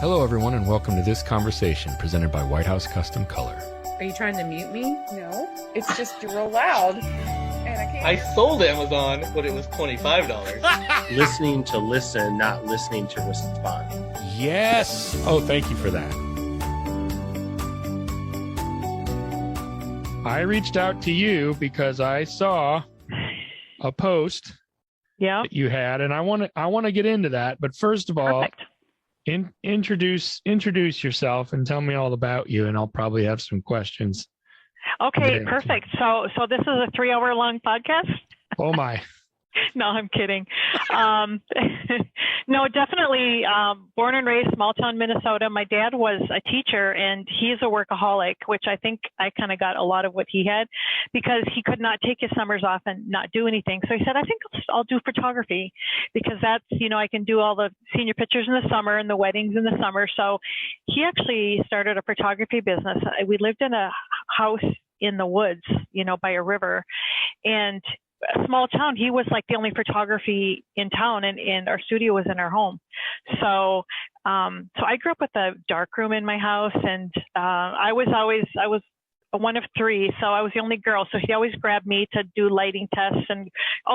Hello, everyone, and welcome to this conversation presented by White House Custom Color. Are you trying to mute me? No. It's just real loud. And I can't. I sold Amazon, but it was $25. Listening to listen, not listening to respond. Yes. Oh, thank you for that. I reached out to you because I saw a post that you had, and I want to get into that. But first of all, introduce yourself and tell me all about you, and I'll probably have some questions. Okay, perfect. So this is a 3-hour long podcast? Oh my. No, I'm kidding. No, definitely born and raised small town Minnesota. My dad was a teacher and he's a workaholic, which I think I kind of got a lot of what he had because he could not take his summers off and not do anything. So he said, I think I'll do photography because that's, I can do all the senior pictures in the summer and the weddings in the summer. So he actually started a photography business. We lived in a house in the woods, by a river, and a small town. He was like the only photography in town, and our studio was in our home. So I grew up with a dark room in my house, and I was one of 3, so I was the only girl. So he always grabbed me to do lighting tests, and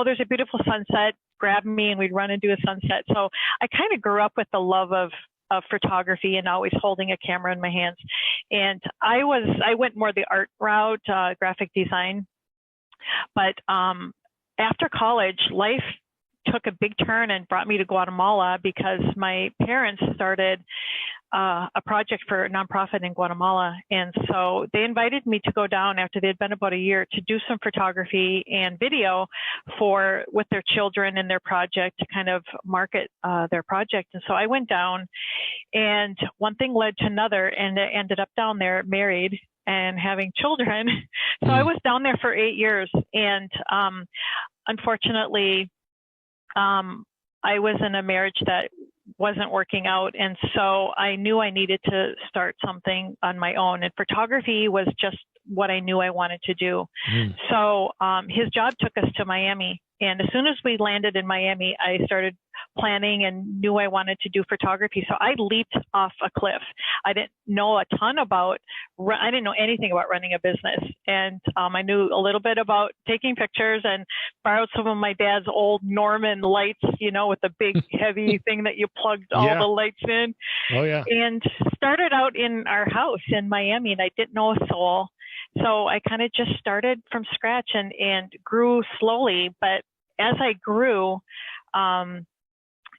there's a beautiful sunset, grab me, and we'd run and do a sunset. So I kind of grew up with the love of photography and always holding a camera in my hands. And I went more the art route, graphic design. But after college, life took a big turn and brought me to Guatemala because my parents started a project for a nonprofit in Guatemala. And so they invited me to go down after they had been about a year to do some photography and video with their children and their project to kind of market their project. And so I went down, and one thing led to another, and I ended up down there married and having children. So I was down there for 8 years. And unfortunately, I was in a marriage that wasn't working out. And so I knew I needed to start something on my own. And photography was just what I knew I wanted to do. So his job took us to Miami. And as soon as we landed in Miami, I started planning and knew I wanted to do photography. So I leaped off a cliff. I didn't know I didn't know anything about running a business. And I knew a little bit about taking pictures and borrowed some of my dad's old Norman lights, with the big heavy thing that you plugged all the lights in. Oh yeah. And started out in our house in Miami, and I didn't know a soul. So I kind of just started from scratch and grew slowly. But as I grew,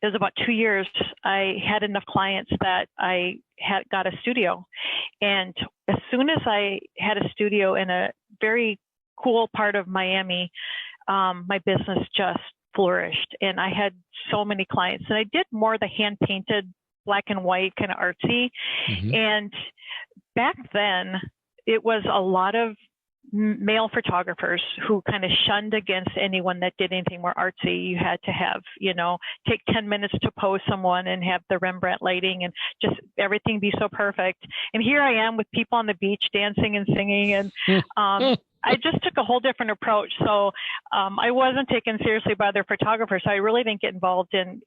it was about 2 years, I had enough clients that I got a studio. And as soon as I had a studio in a very cool part of Miami, my business just flourished. And I had so many clients. And I did more the hand-painted black and white kind of artsy. Mm-hmm. And back then, it was a lot of male photographers who kind of shunned against anyone that did anything more artsy. You had to have, take 10 minutes to pose someone and have the Rembrandt lighting and just everything be so perfect. And here I am with people on the beach dancing and singing. And I just took a whole different approach. So I wasn't taken seriously by their photographers. So I really didn't get involved in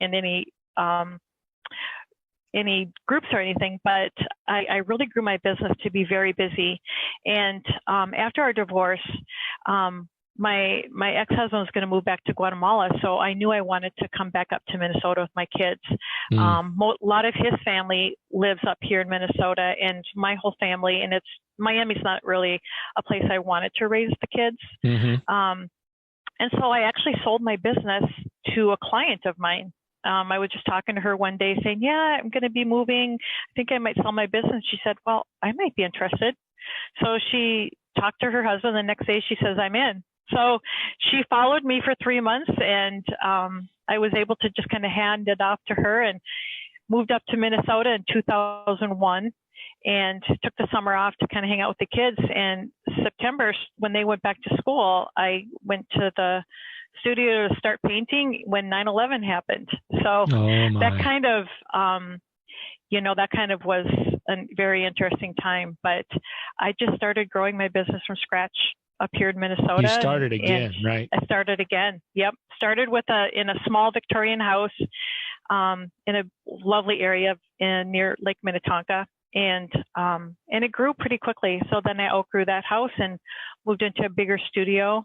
any groups or anything, but I really grew my business to be very busy. And after our divorce, my ex-husband was going to move back to Guatemala, so I knew I wanted to come back up to Minnesota with my kids. A lot of his family lives up here in Minnesota, and my whole family, and Miami's not really a place I wanted to raise the kids. Mm-hmm. And so I actually sold my business to a client of mine. I was just talking to her one day saying, yeah, I'm going to be moving. I think I might sell my business. She said, well, I might be interested. So she talked to her husband. The next day she says, I'm in. So she followed me for 3 months, and I was able to just kind of hand it off to her and moved up to Minnesota in 2001 and took the summer off to kind of hang out with the kids. And September, when they went back to school, I went to the studio to start painting when 9/11 happened. So that kind of, that kind of was a very interesting time. But I just started growing my business from scratch up here in Minnesota. You started again, right? I started again. Yep. Started in a small Victorian house. in a lovely area near Lake Minnetonka. And it grew pretty quickly. So then I outgrew that house and moved into a bigger studio.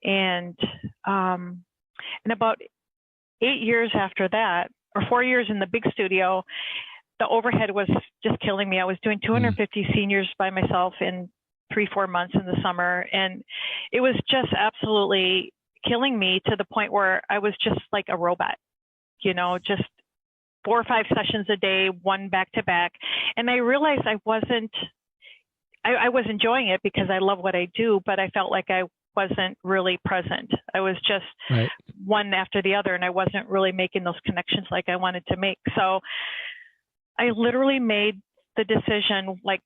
And about 8 years after that, or 4 years in the big studio, the overhead was just killing me. I was doing 250 seniors by myself in 3-4 months in the summer. And it was just absolutely killing me to the point where I was just like a robot, just 4 or 5 sessions a day, one back to back. And I realized I was enjoying it because I love what I do, but I felt like I wasn't really present. I was just one after the other, and I wasn't really making those connections like I wanted to make. So I literally made the decision like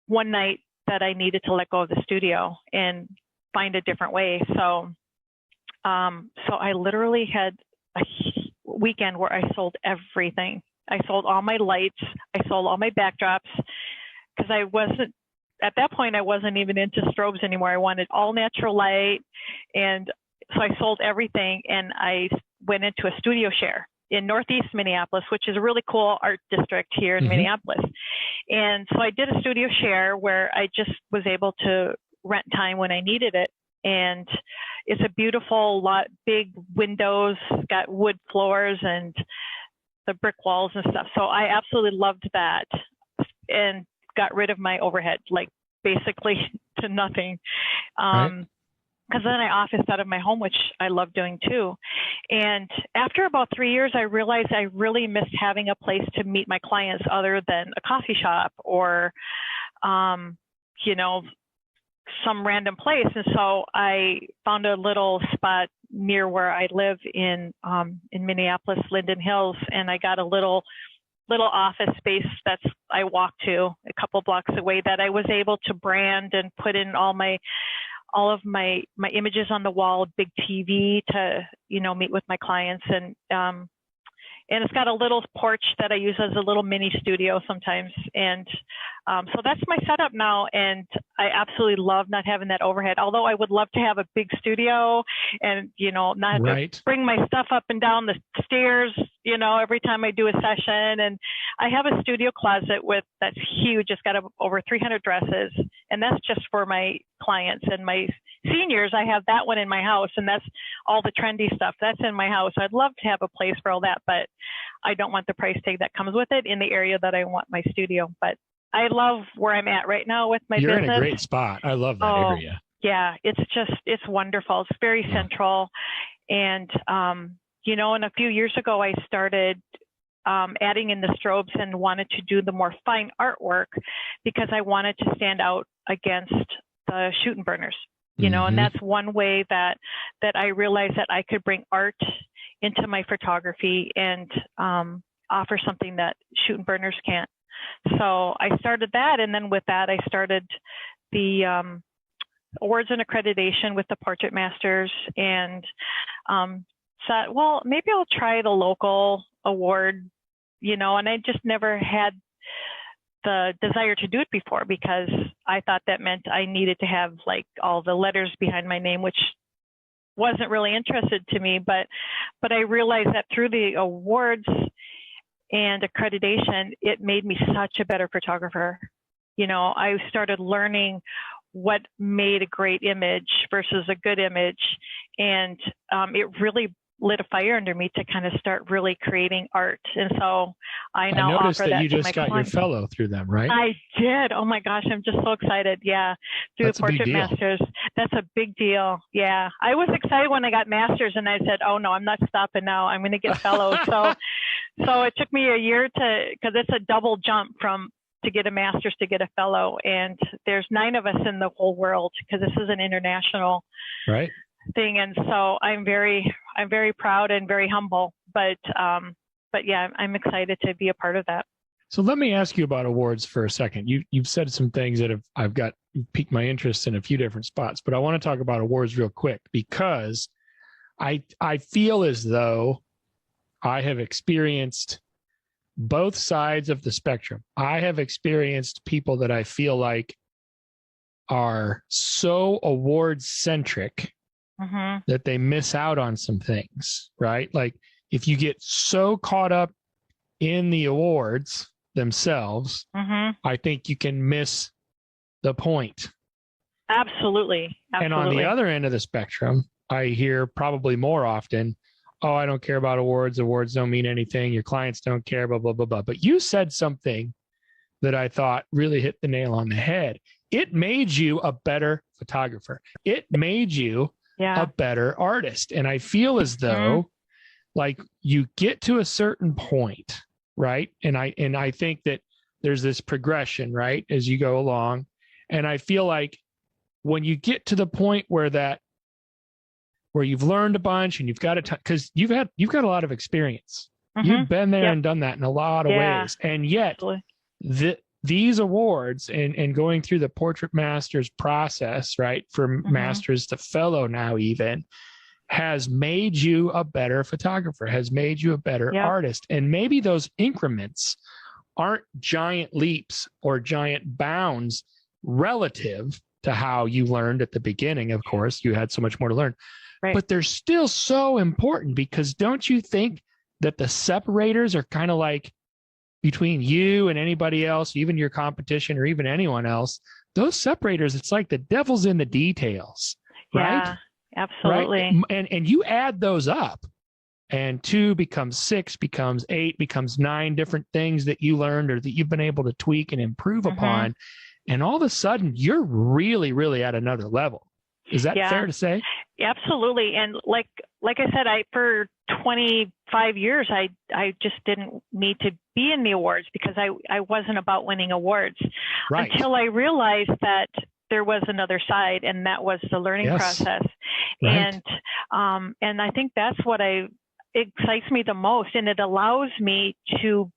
one night that I needed to let go of the studio and find a different way. So I literally had a weekend where I sold everything. I sold all my lights. I sold all my backdrops because at that point, I wasn't even into strobes anymore. I wanted all natural light. And so I sold everything, and I went into a studio share in Northeast Minneapolis, which is a really cool art district here in Minneapolis. And so I did a studio share where I just was able to rent time when I needed it. And it's a beautiful lot, big windows, got wood floors and the brick walls and stuff. So I absolutely loved that and got rid of my overhead, like basically to nothing. Because then I officed out of my home, which I love doing too. And after about 3 years, I realized I really missed having a place to meet my clients other than a coffee shop or, some random place. And so I found a little spot near where I live in Minneapolis, Linden Hills, and I got a little office space I walked to a couple blocks away that I was able to brand and put in all of my images on the wall, big TV to, meet with my clients. And it's got a little porch that I use as a little mini studio sometimes. And so that's my setup now. And I absolutely love not having that overhead, although I would love to have a big studio and, not have to bring my stuff up and down the stairs, every time I do a session. And I have a studio closet that's huge. It's got over 300 dresses. And that's just for my clients and my seniors. I have that one in my house, and that's all the trendy stuff that's in my house. I'd love to have a place for all that, but I don't want the price tag that comes with it in the area that I want my studio. But I love where I'm at right now with my business. You're in a great spot. I love that area. Yeah, it's wonderful. It's very central. And, and a few years ago, I started adding in the strobes and wanted to do the more fine artwork because I wanted to stand out against the shoot and burners. And that's one way that I realized that I could bring art into my photography and offer something that shoot and burners can't. So I started that, and then with that, I started the awards and accreditation with the Portrait Masters, and thought, well, maybe I'll try the local award, and I just never had the desire to do it before because I thought that meant I needed to have like all the letters behind my name, which wasn't really interested to me. But I realized that through the awards and accreditation, it made me such a better photographer. I started learning what made a great image versus a good image. And it really lit a fire under me to kind of start really creating art. And so I now noticed offer that you to just my got clients. your fellow through them, right? I did. Oh my gosh, I'm just so excited. Yeah. Through That's the Portrait Masters. That's a big deal. Yeah. I was excited when I got Masters and I said, oh no, I'm not stopping now. I'm going to get fellows. So it took me a year because it's a double jump to get a Master's to get a fellow. And there's 9 of us in the whole world because this is an international thing. And so I'm very proud and very humble, but yeah, I'm excited to be a part of that. So let me ask you about awards for a second. You've said some things that I've piqued my interest in a few different spots, but I want to talk about awards real quick because I feel as though I have experienced both sides of the spectrum. I have experienced people that I feel like are so award centric that they miss out on some things, right? Like if you get so caught up in the awards themselves, I think you can miss the point. Absolutely. And on the other end of the spectrum, I hear probably more often, oh, I don't care about awards. Awards don't mean anything. Your clients don't care, blah, blah, blah, blah. But you said something that I thought really hit the nail on the head. It made you a better photographer. It made you a better artist. And I feel as though like you get to a certain point, right? And I think that there's this progression, right, as you go along. And I feel like when you get to the point where you've learned a bunch and you've got because you've got a lot of experience. You've been there and done that in a lot of ways. And yet these awards and going through the Portrait Masters process, right, from masters to fellow now even, has made you a better photographer, has made you a better artist. And maybe those increments aren't giant leaps or giant bounds relative to how you learned at the beginning. Of course, you had so much more to learn, but they're still so important, because don't you think that the separators are kind of like between you and anybody else, even your competition or even anyone else, those separators, it's like the devil's in the details, right? Yeah, absolutely. Right? And you add those up, and 2 becomes 6, becomes 8, becomes 9 different things that you learned or that you've been able to tweak and improve upon. And all of a sudden you're really, really at another level. Is that fair to say? Absolutely. And like I said, for 25 years, I just didn't need to be in the awards because I wasn't about winning awards until I realized that there was another side, and that was the learning process. And I think that's what excites me the most. And it allows me to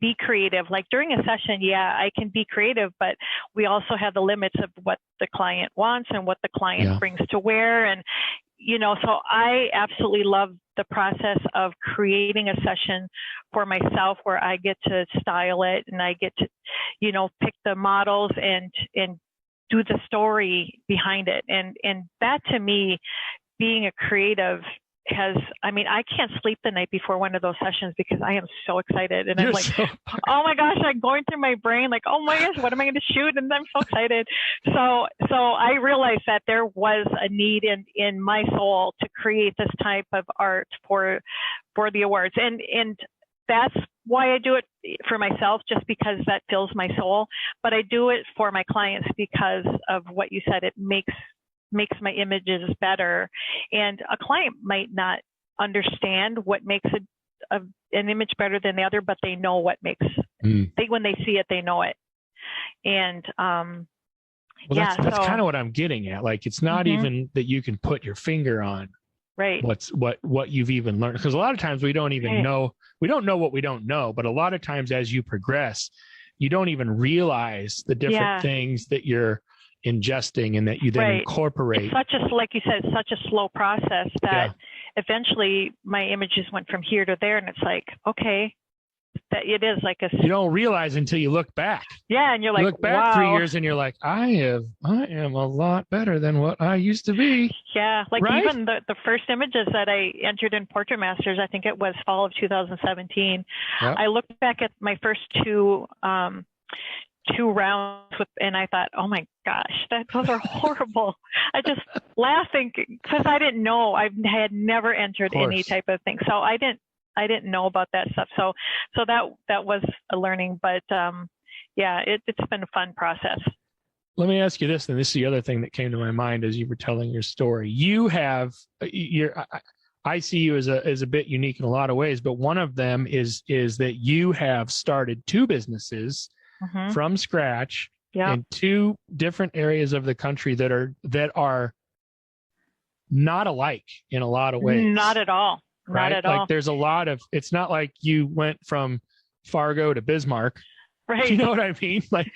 be creative. Like during a session, I can be creative, but we also have the limits of what the client wants and what the client brings to wear. And, so I absolutely love the process of creating a session for myself where I get to style it and I get to, pick the models and do the story behind it. And that, to me, being a creative I can't sleep the night before one of those sessions because I am so excited. And I'm like, oh my gosh, I'm going through my brain, like, oh my gosh, what am I going to shoot? And I'm so excited. So I realized that there was a need in my soul to create this type of art for the awards. And that's why I do it for myself, just because that fills my soul. But I do it for my clients because of what you said. It makes my images better, and a client might not understand what makes an image better than the other, but they know what makes when they see it, they know it. And that's kind of what I'm getting at. Like, it's not even that you can put your finger on what you've even learned, because a lot of times we don't even know, we don't know what we don't know. But a lot of times as you progress, you don't even realize the different things that you're ingesting and that you then incorporate. It's like you said, it's such a slow process that eventually my images went from here to there, and it's like, okay, that it is like you don't realize until you look back. Yeah, and you're like, you look back 3 years and you're like, I am a lot better than what I used to be. Yeah, like even the first images that I entered in Portrait Masters, I think it was fall of 2017. I looked back at my first two rounds and I thought, oh my gosh, those are horrible. I just laughing because I didn't know. I had never entered any type of thing, so I didn't know about that stuff. So that was a learning, but it's been a fun process. Let me ask you this, and this is the other thing that came to my mind as you were telling your story. You have I see you as a bit unique in a lot of ways, but one of them is that you have started 2 businesses from scratch in 2 different areas of the country that are not alike in a lot of ways. Not at all. Right? Not at all. Like there's a lot of, it's not like you went from Fargo to Bismarck. Right. You know what I mean? Like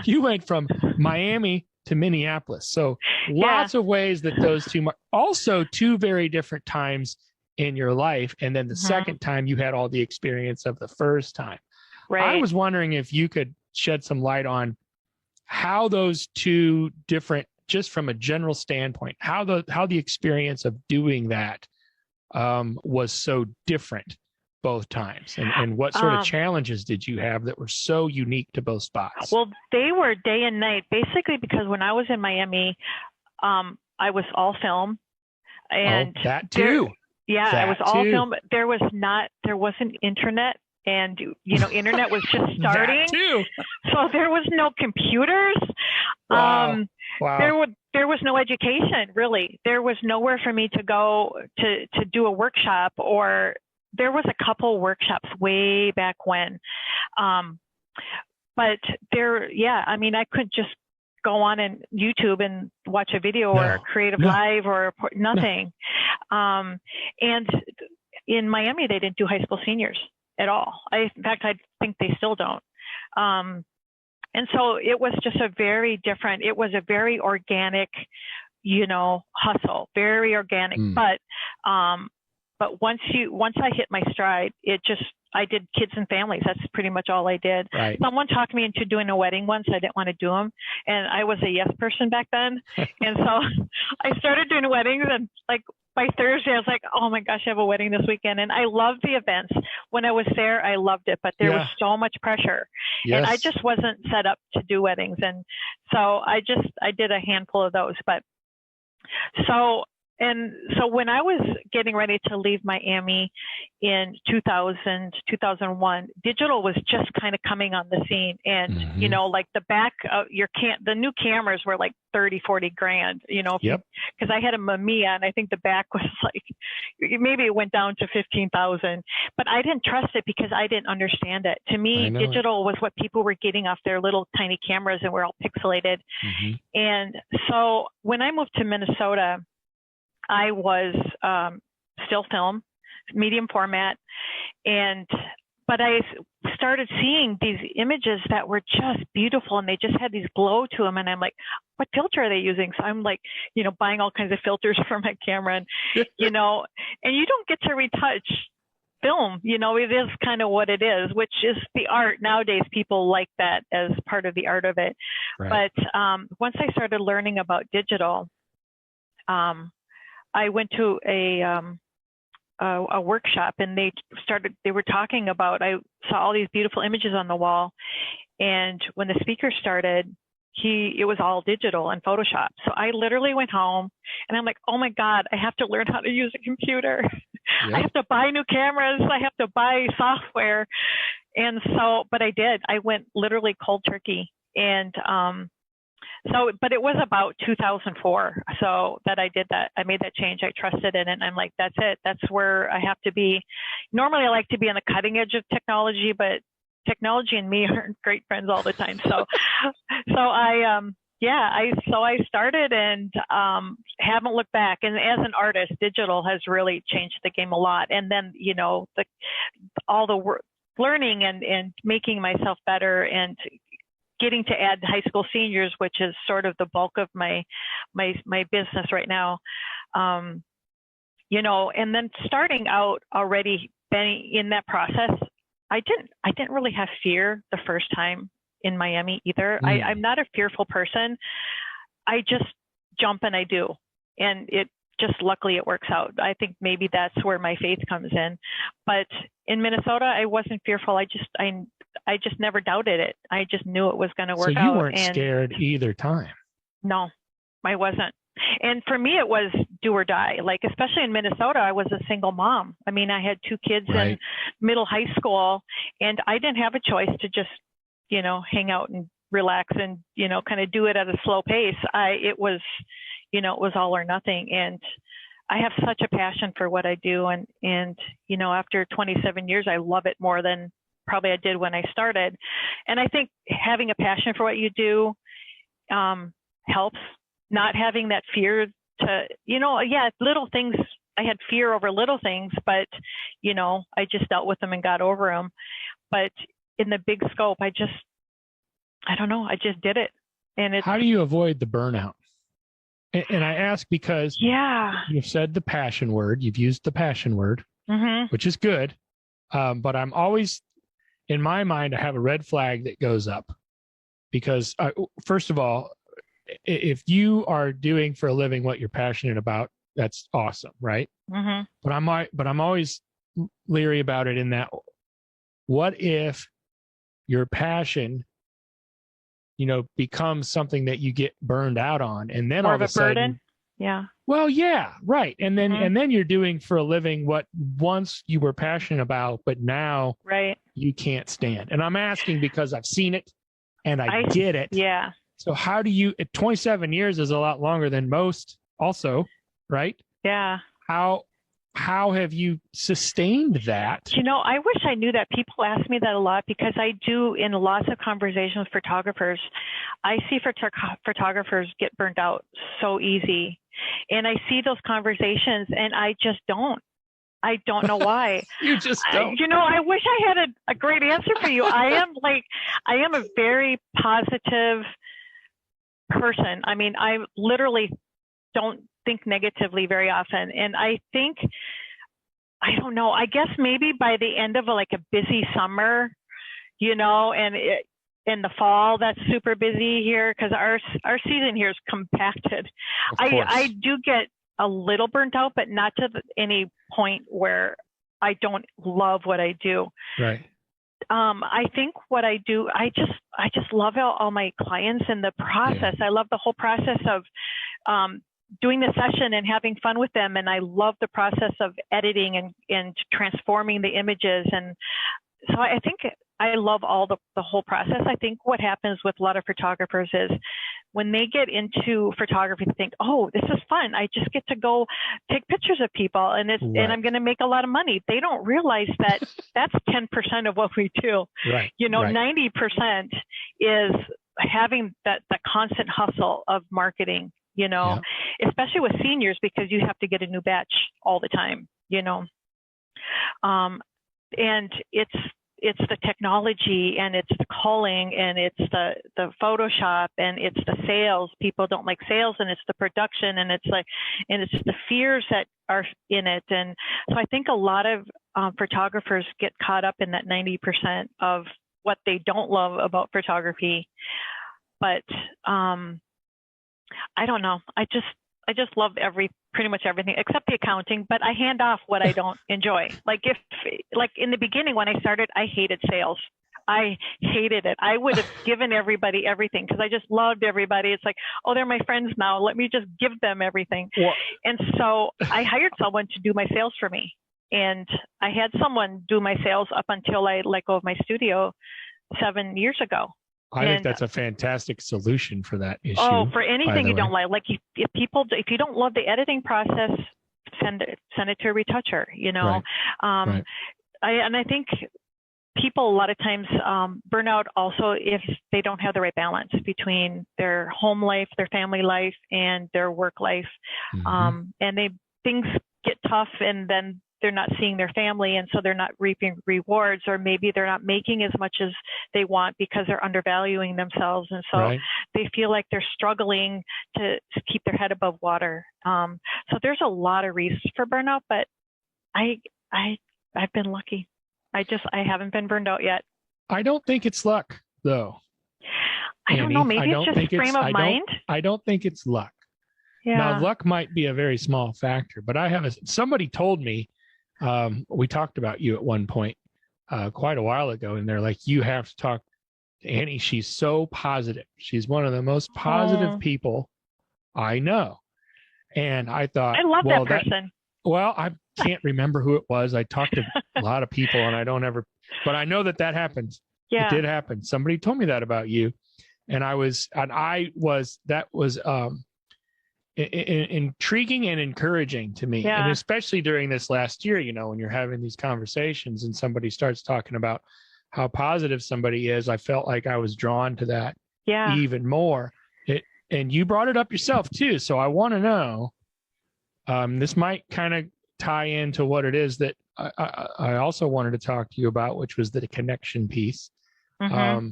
you went from Miami to Minneapolis. So lots of ways that those 2, also 2 very different times in your life. And then the second time you had all the experience of the first time. Right. I was wondering if you could shed some light on how those 2 different, just from a general standpoint, how the experience of doing that was so different both times? And what sort of challenges did you have that were so unique to both spots? Well, they were day and night, basically, because when I was in Miami, I was all film. And that too. I was all film. There wasn't internet. And, internet was just starting. That too. So there was no computers. Wow. There was no education, really. There was nowhere for me to go to do a workshop, or there was a couple workshops way back when. But I couldn't just go on and YouTube and watch a video or Creative Live or nothing. And in Miami, they didn't do high school seniors at all. In fact, I think they still don't. And so it was just it was a very organic, hustle, very organic. But once I hit my stride, I did kids and families. That's pretty much all I did. Right. Someone talked me into doing a wedding once. I didn't want to do them. And I was a yes person back then. And so I started doing weddings, and by Thursday, I was like, oh my gosh, I have a wedding this weekend. And I loved the events. When I was there, I loved it, but there was so much pressure. Yes. And I just wasn't set up to do weddings. And so I did a handful of those. But so when I was getting ready to leave Miami in 2001, digital was just kind of coming on the scene. And, the back of the new cameras were like 30, 40 grand, because I had a Mamiya, and I think the back was maybe it went down to 15,000, but I didn't trust it because I didn't understand it. To me, digital was what people were getting off their little tiny cameras, and we're all pixelated. Mm-hmm. And so when I moved to Minnesota, I was still film, medium format, but I started seeing these images that were just beautiful, and they just had these glow to them, and I'm like, what filter are they using? So I'm like, buying all kinds of filters for my camera, and and you don't get to retouch film, it is kind of what it is, which is the art. Nowadays, people like that as part of the art of it. Right. But once I started learning about digital, I went to a workshop, and they were talking about, I saw all these beautiful images on the wall. And when the speaker started, it was all digital and Photoshop. So I literally went home, and I'm like, oh my God, I have to learn how to use a computer. Yep. I have to buy new cameras. I have to buy software. And so, but I did. I went literally cold turkey. And but it was about 2004. So that I did that. I made that change. I trusted in it. And I'm like, that's it. That's where I have to be. Normally, I like to be on the cutting edge of technology, but technology and me aren't great friends all the time. So I started and haven't looked back. And as an artist, digital has really changed the game a lot. And then, all the work, learning and making myself better, and getting to add high school seniors, which is sort of the bulk of my business right now. And then starting out already in that process, I didn't really have fear the first time in Miami either. I'm not a fearful person. I just jump and I do. And luckily it works out. I think maybe that's where my faith comes in. But in Minnesota, I wasn't fearful. I just never doubted it. I just knew it was going to work out. So you weren't scared either time? No, I wasn't. And for me, it was do or die. Especially in Minnesota, I was a single mom. I mean, I had two kids in middle high school, and I didn't have a choice to just, hang out and relax and, kind of do it at a slow pace. It was all or nothing. And I have such a passion for what I do. And after 27 years, I love it more than probably I did when I started. And I think having a passion for what you do helps. Not having that fear to, little things. I had fear over little things, but, I just dealt with them and got over them. But in the big scope, I just did it. And how do you avoid the burnout? And I ask because you've said the passion word, you've used the passion word, which is good. But I'm always, in my mind, I have a red flag that goes up because first of all, if you are doing for a living what you're passionate about, that's awesome, right? Mm-hmm. But I'm always leery about it in that, what if your passion, becomes something that you get burned out on, and then More all of of a a sudden, burden. Yeah. well, yeah, right. And then you're doing for a living what once you were passionate about, but now you can't stand. And I'm asking because I've seen it and I get it. Yeah. So how do you, 27 years is a lot longer than most also, right? Yeah. How have you sustained that? I wish I knew that. People ask me that a lot because I do, in lots of conversations with photographers, I see photographers get burnt out so easy. And I see those conversations and I just don't. I don't know why. You just don't. I wish I had a great answer for you. I am a very positive person. I mean, I literally don't think negatively very often. And I think, I don't know, I guess maybe by the end of a busy summer, and in the fall, that's super busy here because our season here is compacted. I do get a little burnt out, but not to any point where I don't love what I do. Right. I think what I do, I just love all my clients and the process. Yeah. I love the whole process of doing the session and having fun with them. And I love the process of editing and transforming the images. And so I think I love all the whole process. I think what happens with a lot of photographers is when they get into photography, they think, oh, this is fun. I just get to go take pictures of people and and I'm going to make a lot of money. They don't realize that that's 10% of what we do. Right. 90% is having the constant hustle of marketing, especially with seniors, because you have to get a new batch all the time, and it's the technology and it's the calling and it's the Photoshop and it's the sales. People don't like sales, and it's the production and it's the fears that are in it. And so I think a lot of photographers get caught up in that 90% of what they don't love about photography. But I don't know. I just love pretty much everything except the accounting, but I hand off what I don't enjoy. Like in the beginning when I started, I hated sales. I hated it. I would have given everybody everything because I just loved everybody. It's like, oh, they're my friends now. Let me just give them everything. Yeah. And so I hired someone to do my sales for me. And I had someone do my sales up until I let go of my studio 7 years ago. I think that's a fantastic solution for that issue. Oh, for anything you don't like. Like if you don't love the editing process, send it to a retoucher, Right. Right. I think people a lot of times burn out also if they don't have the right balance between their home life, their family life, and their work life. Mm-hmm. And things get tough, and then they're not seeing their family, and so they're not reaping rewards, or maybe they're not making as much as they want because they're undervaluing themselves, and so they feel like they're struggling to keep their head above water. So there's a lot of reasons for burnout, but I've been lucky. I haven't been burned out yet. I don't think it's luck, though. I don't know. Maybe it's just frame of mind. I don't think it's luck. Yeah. Now, luck might be a very small factor, but somebody told me. We talked about you at one point quite a while ago, and they're like, you have to talk to Annie. She's so positive. She's one of the most positive people I know. And I thought, I love that person. I can't remember who it was. I talked to a lot of people, and but I know that happens. Yeah. It did happen. Somebody told me that about you. And that was intriguing and encouraging to me. Yeah. And especially during this last year, when you're having these conversations and somebody starts talking about how positive somebody is, I felt like I was drawn to that even more. And you brought it up yourself too. So I want to know, this might kind of tie into what it is that I also wanted to talk to you about, which was the connection piece. Mm-hmm.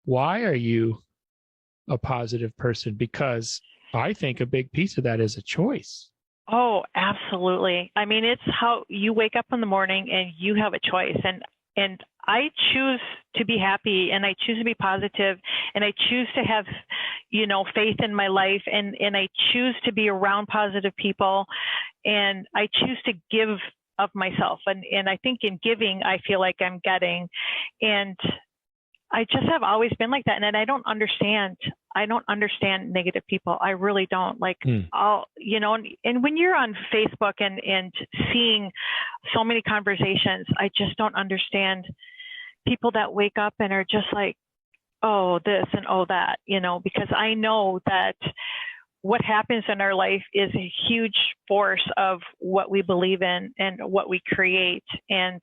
Why are you a positive person? Because I think a big piece of that is a choice. Oh, absolutely. I mean, it's how you wake up in the morning and you have a choice. And I choose to be happy, and I choose to be positive, and I choose to have, faith in my life, and I choose to be around positive people, and I choose to give of myself. And I think in giving, I feel like I'm getting, and I just have always been like that. And I don't understand negative people. I really don't. Like, and when you're on Facebook and seeing so many conversations, I just don't understand people that wake up and are just like, oh, this and oh, that, because I know that what happens in our life is a huge force of what we believe in and what we create. And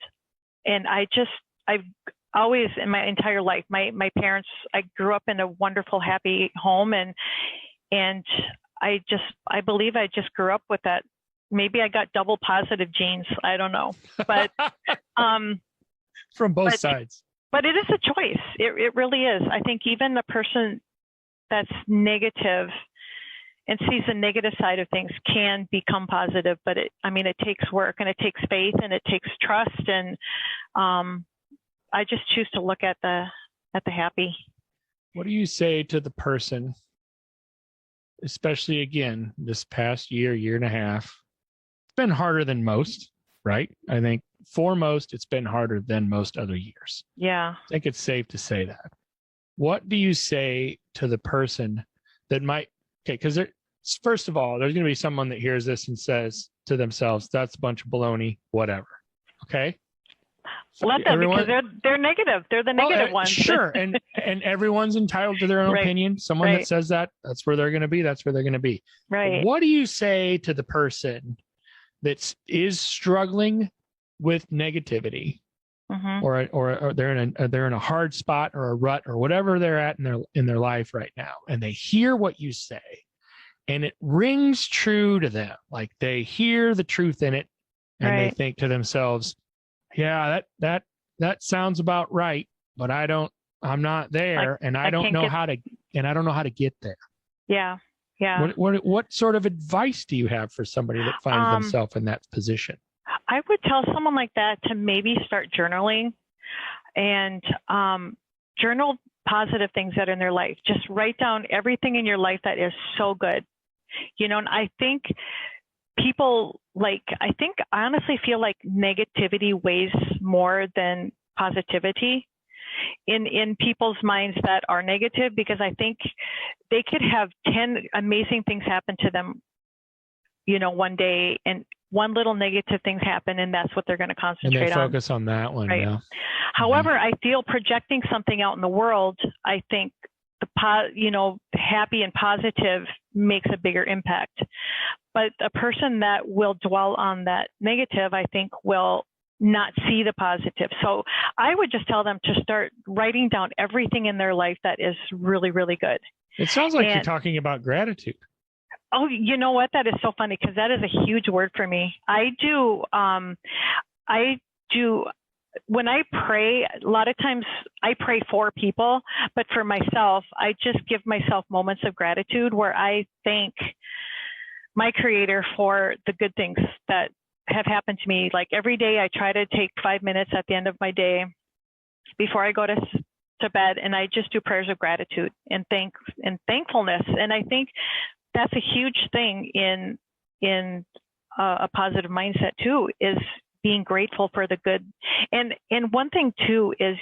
I've always in my entire life, my parents, I grew up in a wonderful, happy home. And I believe I just grew up with that. Maybe I got double positive genes. I don't know, but, from both sides, but it is a choice. It really is. I think even the person that's negative and sees the negative side of things can become positive, but it takes work, and it takes faith, and it takes trust. And, I just choose to look at the happy. What do you say to the person, especially again, this past year and a half? It's been harder than most, right? I think for most, it's been harder than most other years. Yeah. I think it's safe to say that. What do you say to the person that might, because first of all, there's going to be someone that hears this and says to themselves, that's a bunch of baloney, whatever. Okay. Let them, because they're negative. They're the negative ones. Sure. And everyone's entitled to their own opinion. Someone that says that's where they're going to be. That's where they're going to be. Right. What do you say to the person that is struggling with negativity, or they're in a hard spot or a rut or whatever they're at in their life right now, and they hear what you say, and it rings true to them, like they hear the truth in it, and they think to themselves, yeah, that sounds about right, but I'm not there, and I don't know how to get there. Yeah. Yeah. What sort of advice do you have for somebody that finds themselves in that position? I would tell someone like that to maybe start journaling, and journal positive things that are in their life. Just write down everything in your life that is so good. And I think I honestly feel like negativity weighs more than positivity in people's minds that are negative, because I think they could have 10 amazing things happen to them, one day, and one little negative things happen, and that's what they're going to concentrate on. And they focus on that one. Right. Yeah. However, I feel projecting something out in the world, I think happy and positive makes a bigger impact. But a person that will dwell on that negative, I think, will not see the positive. So I would just tell them to start writing down everything in their life that is really, really good. It sounds like you're talking about gratitude. Oh, you know what? That is so funny, because that is a huge word for me. I do. When I pray, a lot of times I pray for people, but for myself, I just give myself moments of gratitude where I thank my Creator for the good things that have happened to me. Like every day, I try to take 5 minutes at the end of my day before I go to bed, and I just do prayers of gratitude and thankfulness. And I think that's a huge thing in a positive mindset too, is being grateful for the good. And one thing too is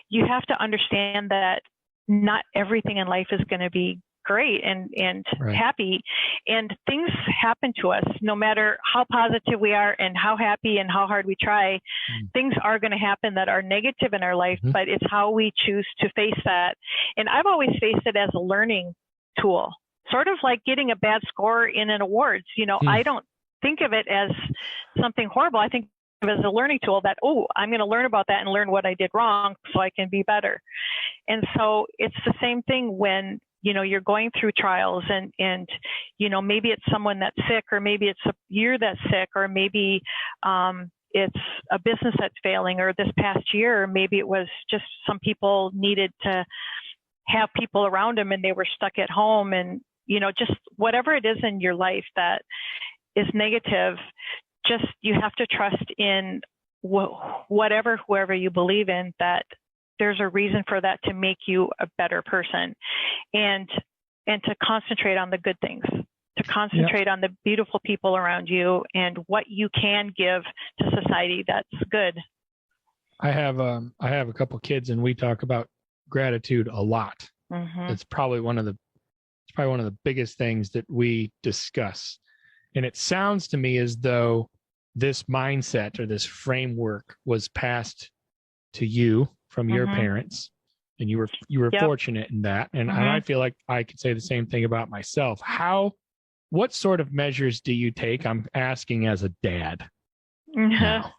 you have to understand that not everything in life is going to be great and happy, and things happen to us no matter how positive we are and how happy and how hard we try. Things are going to happen that are negative in our life, but it's how we choose to face that. And I've always faced it as a learning tool, sort of like getting a bad score in an awards. I don't think of it as something horrible. I think of it as a learning tool that, I'm going to learn about that and learn what I did wrong so I can be better. And so it's the same thing when, you're going through trials and maybe it's someone that's sick, or maybe it's you're that's sick, or maybe it's a business that's failing, or this past year, or maybe it was just some people needed to have people around them and they were stuck at home, and, just whatever it is in your life that is negative, just you have to trust in whoever you believe in, that there's a reason for that to make you a better person, and to concentrate on the good things, to concentrate on the beautiful people around you and what you can give to society that's good. I have a couple kids, and we talk about gratitude a lot. Mm-hmm. It's probably one of the biggest things that we discuss. And it sounds to me as though this mindset or this framework was passed to you from your parents, and you were fortunate in that. And I feel like I could say the same thing about myself. What sort of measures do you take? I'm asking as a dad. Now.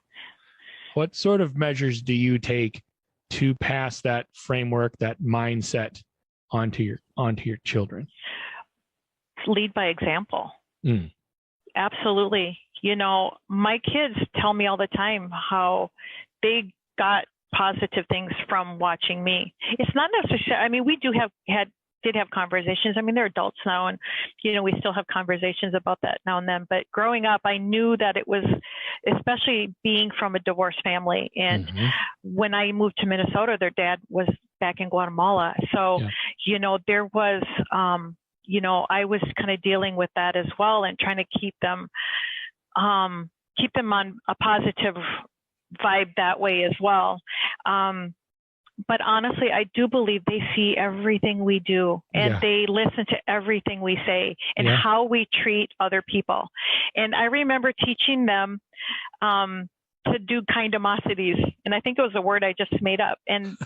What sort of measures do you take to pass that framework, that mindset onto your children? Lead by example. Mm. Absolutely. My kids tell me all the time how they got positive things from watching me. It's not necessarily, I mean, we did have conversations. I mean, they're adults now, and, we still have conversations about that now and then. But growing up, I knew that it was, especially being from a divorced family. And when I moved to Minnesota, their dad was back in Guatemala. So, there was, I was kind of dealing with that as well, and trying to keep them on a positive vibe that way as well. But honestly, I do believe they see everything we do, and they listen to everything we say, and how we treat other people. And I remember teaching them to do kindamosities, and I think it was a word I just made up. And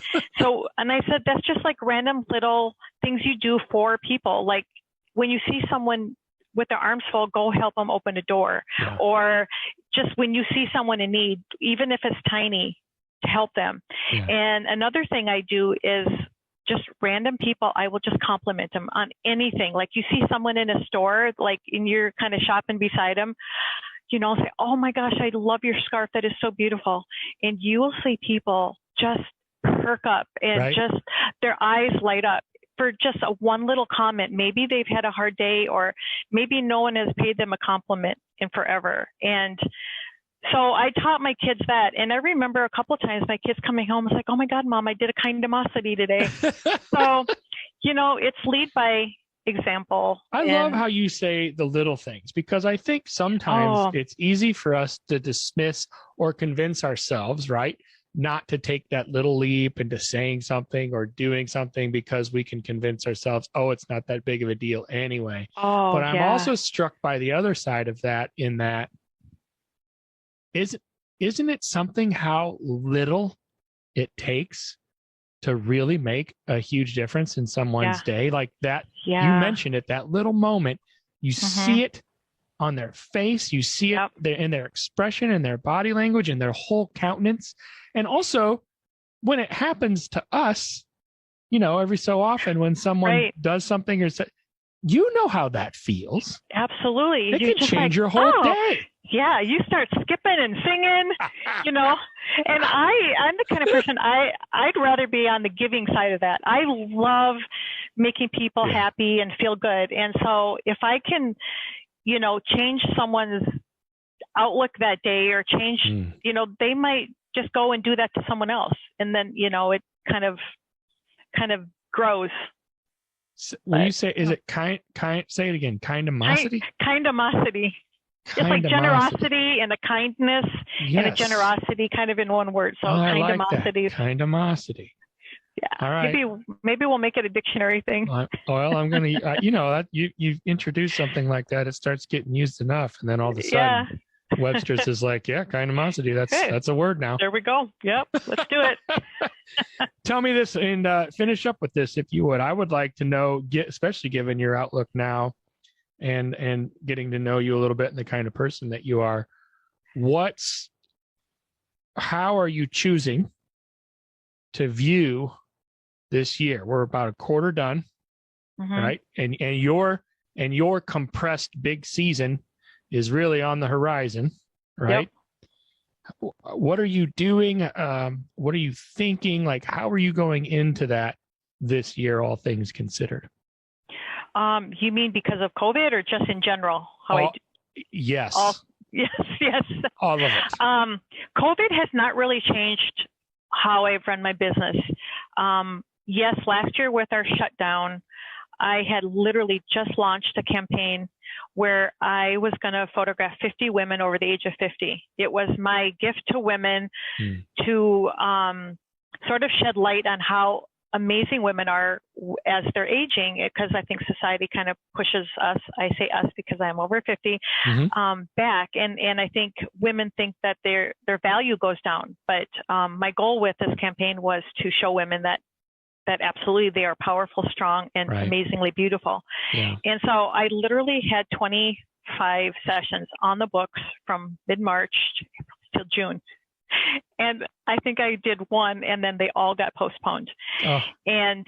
and I said, that's just like random little things you do for people. Like when you see someone with their arms full, go help them open a door. Or just when you see someone in need, even if it's tiny, to help them. And another thing I do is just random people, I will just compliment them on anything. Like you see someone in a store, like and you're kind of shopping beside them, say, oh my gosh, I love your scarf. That is so beautiful. And you will see people just perk up and just their eyes light up for just one little comment. Maybe they've had a hard day, or maybe no one has paid them a compliment in forever. And so I taught my kids that. And I remember a couple of times my kids coming home was like, oh my God, Mom, I did a kindamosity today. So, it's lead by example. I love how you say the little things, because I think sometimes it's easy for us to dismiss or convince ourselves, right, not to take that little leap into saying something or doing something, because we can convince ourselves, oh, it's not that big of a deal anyway. But I'm also struck by the other side of that, in that isn't it something how little it takes to really make a huge difference in someone's day? Like that, you mentioned it, that little moment, you see it on their face, you see it in their expression and their body language and their whole countenance. And also when it happens to us, every so often when someone does something or says, how that feels. Absolutely. It can change your whole day. Yeah, you start skipping and singing, and I'm the kind of person, I'd rather be on the giving side of that. I love making people happy and feel good. And so if I can, change someone's outlook that day, or change, they might just go and do that to someone else. And then, it kind of grows. So when you say, is it say it again, kindamosity? Kindamosity. It's like generosity and a kindness and a generosity kind of in one word. So kindamosity. Like kindamosity. Yeah. All right. Maybe we'll make it a dictionary thing. Well, I'm going to, you introduce something like that, it starts getting used enough. And then all of a sudden Webster's is like, kindamosity. That's a word now. There we go. Yep. Let's do it. Tell me this, and finish up with this, if you would. I would like to know, especially given your outlook now, and getting to know you a little bit and the kind of person that you are, how are you choosing to view this year? We're about a quarter done, right? And your compressed big season is really on the horizon, right? Yep. What are you doing? What are you thinking? Like, how are you going into that this year, all things considered? You mean because of COVID, or just in general? Yes. Yes, yes. All of it. COVID has not really changed how I've run my business. Yes, last year with our shutdown, I had literally just launched a campaign where I was going to photograph 50 women over the age of 50. It was my gift to women to sort of shed light on how amazing women are as they're aging, because I think society kind of pushes us, I say us because I'm over 50, back. And I think women think that their value goes down. But my goal with this campaign was to show women that absolutely they are powerful, strong, and amazingly beautiful. Yeah. And so I literally had 25 sessions on the books from mid-March till June. And I think I did one, and then they all got postponed. Oh. And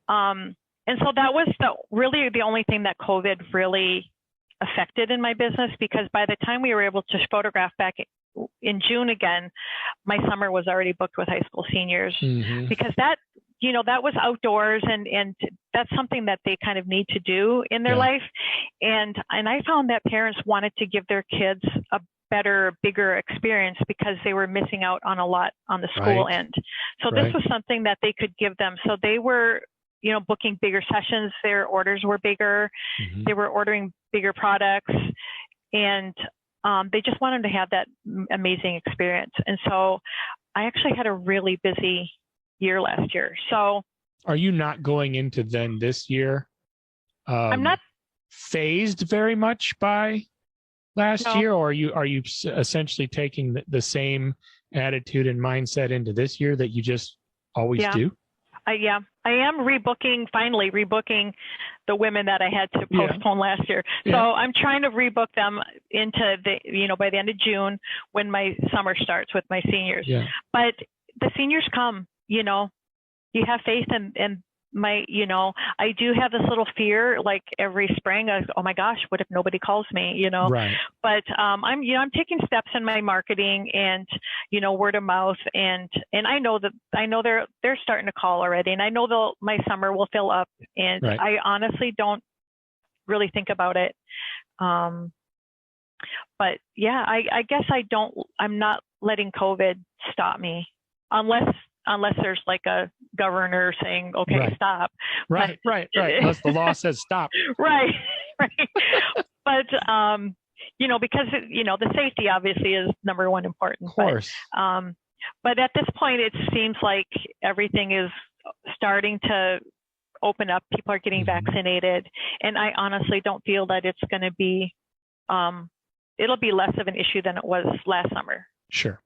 so that was really the only thing that COVID really affected in my business, because by the time we were able to photograph back in June again, my summer was already booked with high school seniors, because that was outdoors, and that's something that they kind of need to do in their life. And I found that parents wanted to give their kids a better, bigger experience because they were missing out on a lot on the school end. So this was something that they could give them. So they were, booking bigger sessions. Their orders were bigger. They were ordering bigger products, and they just wanted to have that amazing experience. And so I actually had a really busy year last year. So are you not going into then this year? I'm not phased very much by last year, or are you essentially taking the same attitude and mindset into this year that you just always do? I am finally rebooking the women that I had to postpone last year. So I'm trying to rebook them into by the end of June, when my summer starts with my seniors. But the seniors come, you have faith in my, I do have this little fear, like every spring, oh my gosh, what if nobody calls me, Right. But I'm taking steps in my marketing and, word of mouth, and I know they're starting to call already, and I know my summer will fill up, and I honestly don't really think about it. But yeah, I guess I'm not letting COVID stop me, unless there's like a governor saying, okay, stop. Right. Unless the law says stop. Right. But, because, the safety obviously is number one important. Of course. But at this point, it seems like everything is starting to open up. People are getting vaccinated. And I honestly don't feel that it's going to be, it'll be less of an issue than it was last summer. Sure.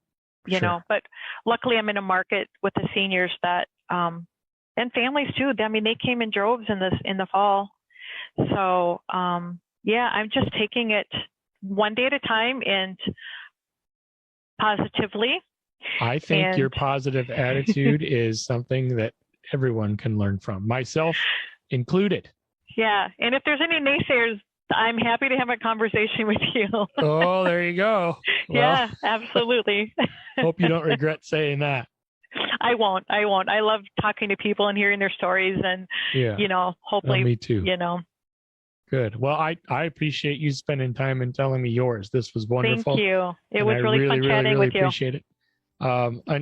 But luckily I'm in a market with the seniors that, and families too. I mean, they came in droves in the fall. So, I'm just taking it one day at a time and positively. I think your positive attitude is something that everyone can learn from, myself included. Yeah. And if there's any naysayers, I'm happy to have a conversation with you. Oh, there you go. Well, yeah, absolutely. Hope you don't regret saying that. I won't. I love talking to people and hearing their stories, and, hopefully, me too. Good. Well, I appreciate you spending time and telling me yours. This was wonderful. Thank you. It was really fun chatting with you. I appreciate it.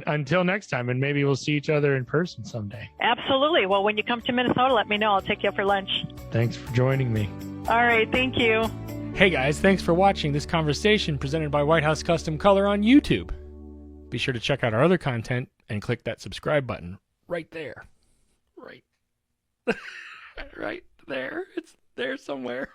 Until next time, and maybe we'll see each other in person someday. Absolutely. Well, when you come to Minnesota, let me know. I'll take you out for lunch. Thanks for joining me. All right. Thank you. Hey guys, thanks for watching this conversation presented by White House Custom Color on YouTube. Be sure to check out our other content and click that subscribe button right there. Right. Right there. It's there somewhere.